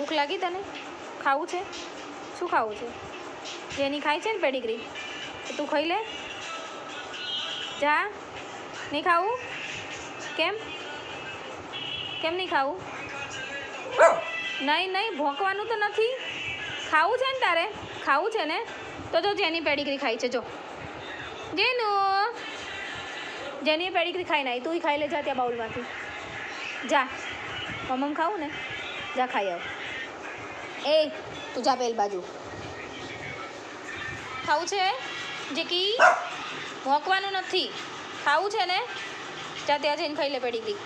ભૂખ લાગી તને? ખાવું છે? શું ખાવું છે? જેની ખાય છે ને પેડિગ્રી તો તું ખાઈ લે. જા, નહીં ખાવું? કેમ કેમ નહીં ખાવું? નહીં નહીં, ભોંકવાનું તો નથી. ખાવું છે ને તારે? ખાવું છે ને? તો જો જેની પેડિગ્રી ખાઈ છે, જો જેનું જેની પેડિગ્રી ખાઈ નાઈ, તું ખાઈ લે. જા ત્યાં બાઉલમાંથી. જા, મમ્મ ખાવું ને? જા ખાઈ આવ. એ તું જા પેલ બાજુ. ખાવું છે જેકી? ભોંકવાનું નથી. ખાવું છે ને? જા ત્યાં જઈને ખાઈ લે પેડિગ્રી.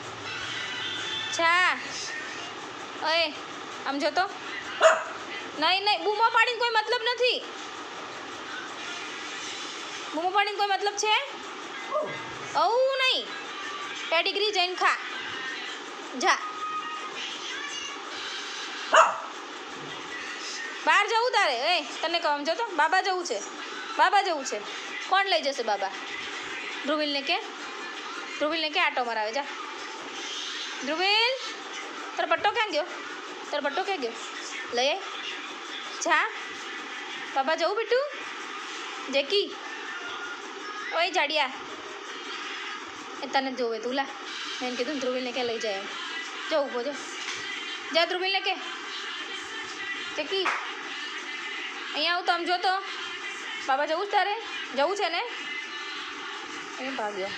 છા ઓય આમ જો તો. નહીં નહીં, બૂમો પાડીને કોઈ મતલબ નથી. બૂમો પાડીને કોઈ મતલબ છે? આવું નહીં. પેડિગ્રી જઈને ખા. જા. બહાર જવું તારે? એ તને કહું જો તો, બાબા જવું છે. બાબા જવું છે. કોણ લઈ જશે બાબા? ધ્રુવીલને કે, ધ્રુવીલને કે આટો મરાવે. જા ધ્રુવીલ, તારો પટ્ટો ક્યાં ગયો? તારો પટ્ટો ક્યાં ગયો? લઈ આય. જા, બાબા જવું બેટું? જેકી ઓય જાડિયા, એ તને જ જોવે તું. લા, મેં કીધું ને ધ્રુવીલને કે લઈ જાય એમ. જો ઊભો જો. જા ધ્રુવીલને કે. જેકી અહીંયા આવું તો આમ જો તો. બાબા જવું જ તારે? જવું છે ને? એ ભાગ્યો.